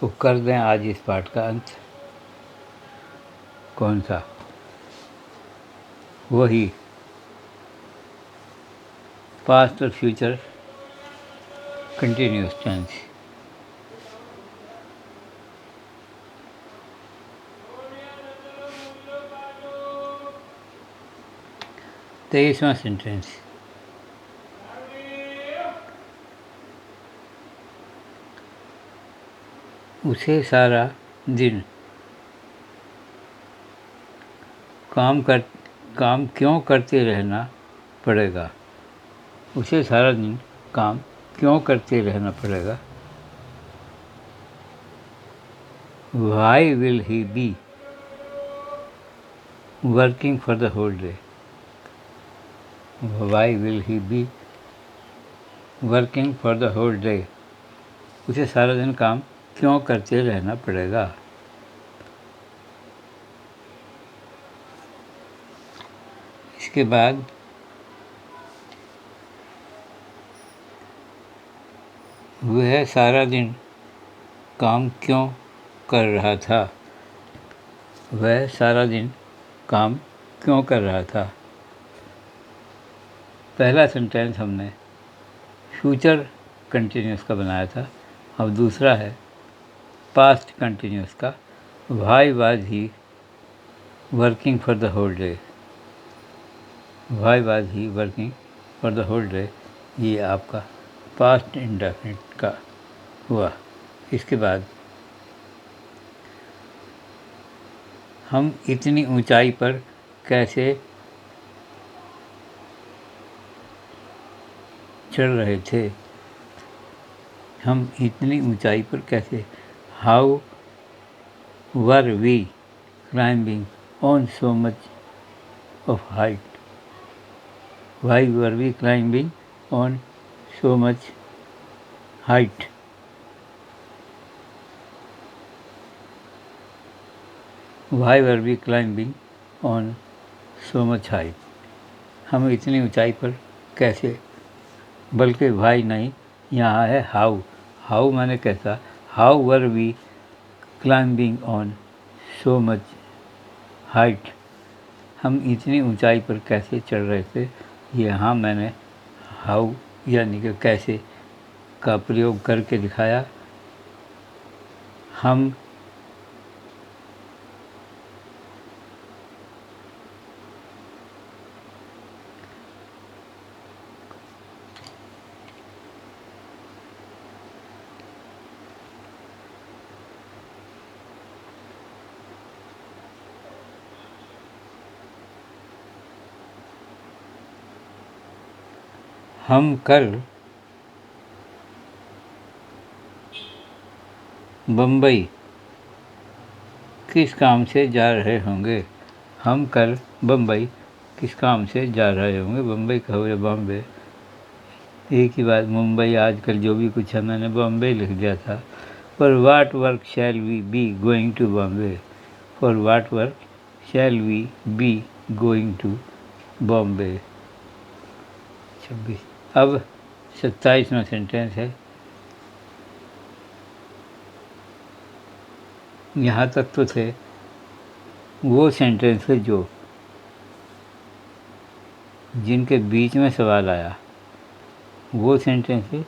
तो कर दें आज इस पाठ का अंत। कौन सा? वही पास्ट और फ्यूचर कंटिन्यूअस टेंस। तेईसवां सेंटेंस। उसे सारा दिन काम क्यों करते रहना पड़ेगा? उसे सारा दिन काम क्यों करते रहना पड़ेगा? Why will he be working for the whole day? Why will he be working for the whole day? उसे सारा दिन काम क्यों करते रहना पड़ेगा? इसके बाद वह सारा दिन काम क्यों कर रहा था? वह सारा दिन काम क्यों कर रहा था? पहला सेंटेंस हमने फ्यूचर कंटिन्यूअस का बनाया था। अब दूसरा है पास्ट कंटिन्यूअस का। Why was he working for the whole day? Why was he working for the whole day, ये आपका पास्ट इंडेफिनिट का हुआ। इसके बाद हम इतनी ऊंचाई पर कैसे चढ़ रहे थे? हम इतनी ऊंचाई पर कैसे? How were we climbing on so much of height? Why were we climbing on so much height? Why were we climbing on so much height? हम इतनी ऊंचाई पर कैसे? बल्कि भाई नहीं, यहाँ है हाउ। हाउ माने कैसा? How were we climbing on so much height? हम इतनी ऊंचाई पर कैसे चढ़ रहे थे? यहाँ मैंने हाउ यानी कि कैसे का प्रयोग करके दिखाया। हम कल बम्बई किस काम से जा रहे होंगे? हम कल बम्बई किस काम से जा रहे होंगे? बम्बई का हो या बॉम्बे, एक ही बात। मुंबई आजकल जो भी कुछ है मैंने बॉम्बे लिख दिया था। For what work shall we be going to Bombay? For what work shall we be going to Bombay? 26। अब 27वां सेंटेंस है। यहाँ तक तो थे वो सेंटेंस है जिनके बीच में सवाल आया। वो सेंटेंस है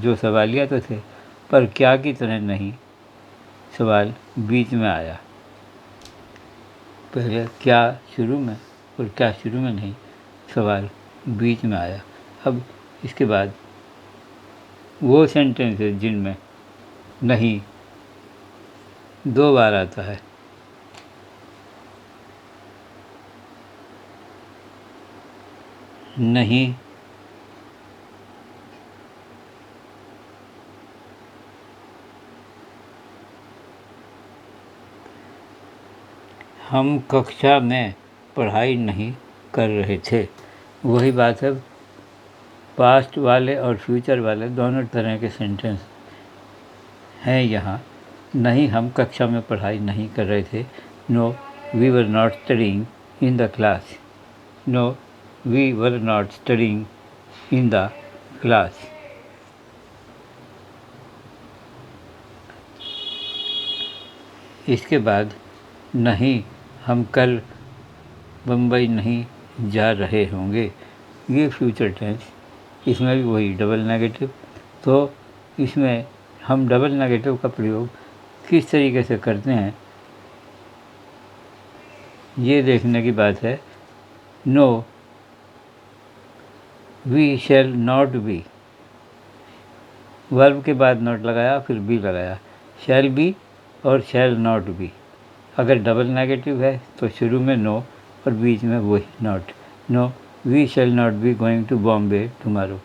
जो सवालिया तो थे, पर क्या की तरह नहीं सवाल बीच में आया। पहले क्या शुरू में और क्या शुरू में नहीं, सवाल बीच में आया। अब इसके बाद वो सेंटेंस है जिनमें नहीं 2 बार आता है। नहीं हम कक्षा में पढ़ाई नहीं कर रहे थे। वही बात है, पास्ट वाले और फ्यूचर वाले दोनों तरह के सेंटेंस हैं यहाँ। नहीं, हम कक्षा में पढ़ाई नहीं कर रहे थे। No we were not studying in the class. No we were not studying in the class. इसके बाद नहीं, हम कल बम्बई नहीं जा रहे होंगे, ये फ्यूचर टेंस। इसमें भी वही डबल नेगेटिव। तो इसमें हम डबल नेगेटिव का प्रयोग किस तरीके से करते हैं, ये देखने की बात है। No, we shall not be, verb के बाद नॉट लगाया, फिर बी लगाया, शैल बी और शैल नॉट बी। अगर डबल नेगेटिव है तो शुरू में नो और बीच में वही not. No, we shall not be going to Bombay tomorrow.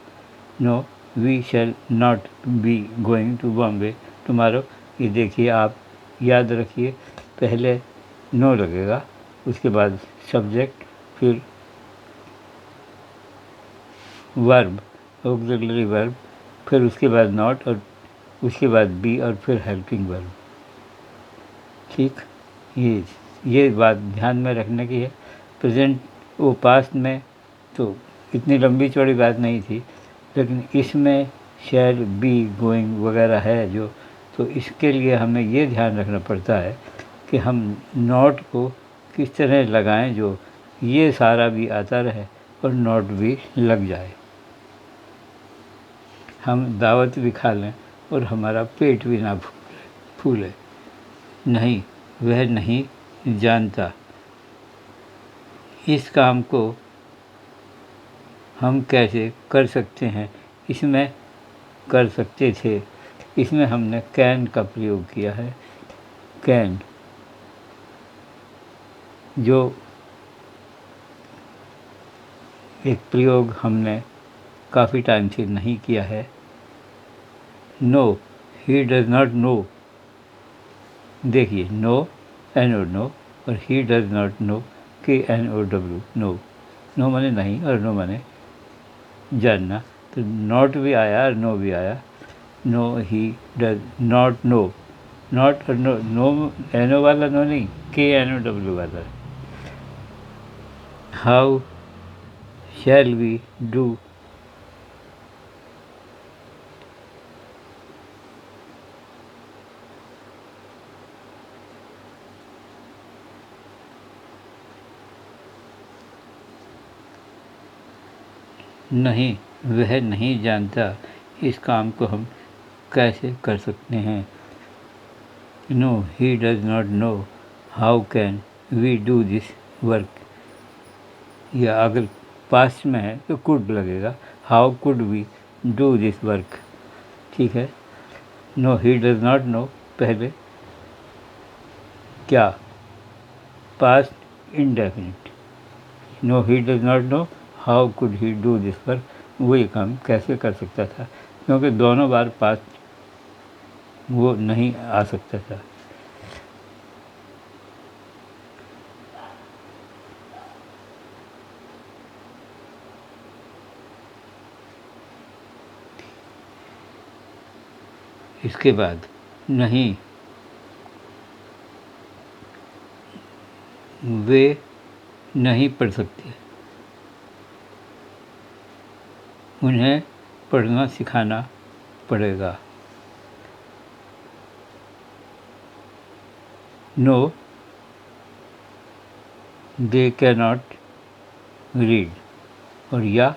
No, we shall not be going to Bombay tomorrow. ये देखिए, आप याद रखिए, पहले नो लगेगा, उसके बाद सब्जेक्ट, फिर वर्ब, ऑक्सिलरी वर्ब, फिर उसके बाद नॉट और उसके बाद बी और फिर हेल्पिंग वर्ब। ठीक, ये बात ध्यान में रखने की है। प्रेजेंट वो पास्ट में तो इतनी लंबी चौड़ी बात नहीं थी, लेकिन इसमें शैल बी गोइंग वगैरह है जो, तो इसके लिए हमें ये ध्यान रखना पड़ता है कि हम नॉट को किस तरह लगाएं जो ये सारा भी आता रहे और नॉट भी लग जाए, हम दावत भी खा लें और हमारा पेट भी ना फूले। नहीं, वह नहीं जानता, इस काम को हम कैसे कर सकते हैं, इसमें कर सकते थे, इसमें हमने कैन का प्रयोग किया है। कैन, जो एक प्रयोग हमने काफ़ी टाइम से नहीं किया है। No, he does not know, देखिए, नो एन ओ नो और he does not know KNOW, know. No माने नहीं और नो माने जानना, तो नॉट भी आया और नो भी आया। No, he does not know, not और नो, नो NO वाला नो नहीं, KNOW वाला। हाउ शैल वी डू, नहीं, वह नहीं जानता, इस काम को हम कैसे कर सकते हैं। No, he does not know, how can we do this work, या अगर पास्ट में है तो कुड लगेगा, how could we do this work. ठीक है। No, he does not know, पहले क्या, past indefinite. No, he does not know, how could he do this work, वही काम कैसे कर सकता था, क्योंकि दोनों बार पास्ट वो नहीं आ सकता था। इसके बाद नहीं, वे नहीं पढ़ सकते, उन्हें पढ़ना सिखाना पड़ेगा। No, they can not read, और या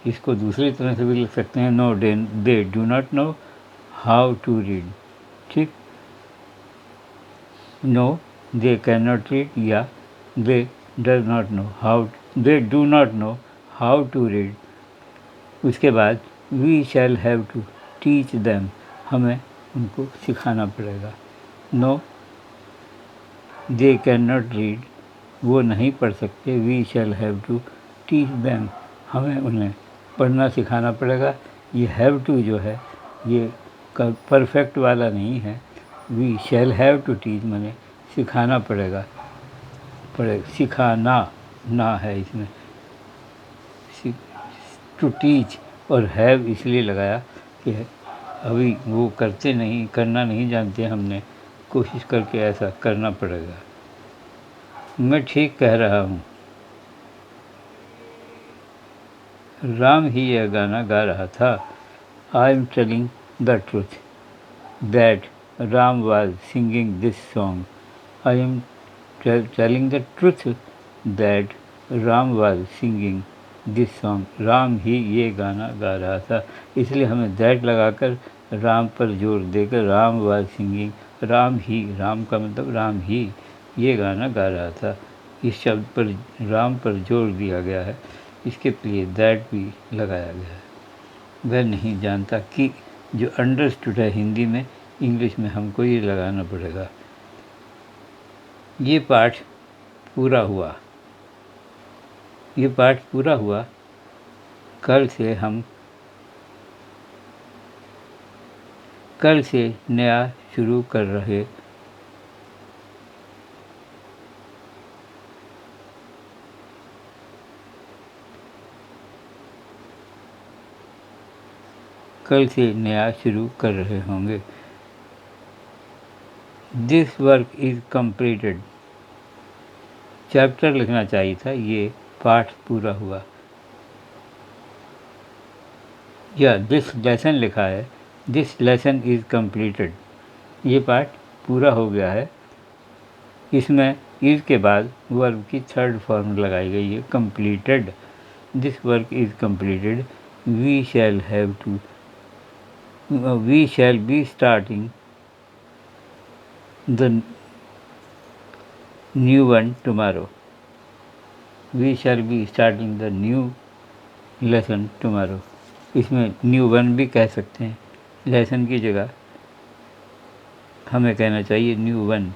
इसको दूसरी तरह से भी लिख सकते हैं, no, they do not know how to read. ठीक, no, they can not read, या they does not know how, they do not know how to read. उसके बाद we shall have to teach them, हमें उनको सिखाना पड़ेगा। No, they can not read, वो नहीं पढ़ सकते, we shall have to teach them, हमें उन्हें पढ़ना सिखाना पड़ेगा। ये हैव टू जो है ये परफेक्ट वाला नहीं है, we shall have to teach माने सिखाना पड़ेगा, सिखाना ना है इसमें, टू टीच, और हैव इसलिए लगाया कि अभी वो करना नहीं जानते, हमने कोशिश करके ऐसा करना पड़ेगा। मैं ठीक कह रहा हूँ। राम ही यह गाना गा रहा था। I am telling the truth that Ram was singing this song. I am telling the truth that Ram was singing this song. Ram ही ये गाना गा रहा था, इसलिए हमें दैट लगाकर राम पर जोर देकर राम वाज सिंगिंग, राम ही, राम का मतलब राम ही ये गाना गा रहा था, इस शब्द पर राम पर जोर दिया गया है, इसके लिए दैट भी लगाया गया है। वह नहीं जानता कि जो अंडरस्टूड है हिंदी में, इंग्लिश में हमको ये लगाना पड़ेगा। ये पाठ पूरा हुआ, ये पाठ पूरा हुआ। कल से नया शुरू कर रहे। कल से नया शुरू कर रहे होंगे। This work is completed. Chapter लिखना चाहिए था, ये पाठ पूरा हुआ। या दिस लेसन लिखा है, दिस लेसन इज़ कंप्लीटेड। ये पाठ पूरा हो गया है। इसमें इज़ के बाद वर्ब की थर्ड फॉर्म लगाई गई है, completed. This work is completed. We shall be starting the new one tomorrow. We shall be starting the new lesson tomorrow. इसमें न्यू वन भी कह सकते हैं, लेसन की जगह हमें कहना चाहिए new one.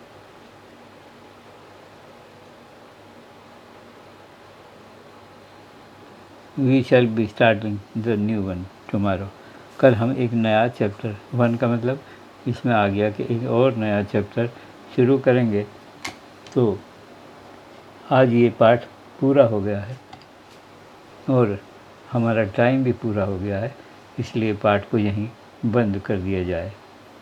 We shall be starting the new one tomorrow. कल हम एक नया चैप्टर, वन का मतलब इसमें आ गया कि एक और नया चैप्टर शुरू करेंगे। तो आज ये पाठ पूरा हो गया है और हमारा टाइम भी पूरा हो गया है, इसलिए पाठ को यहीं बंद कर दिया जाए।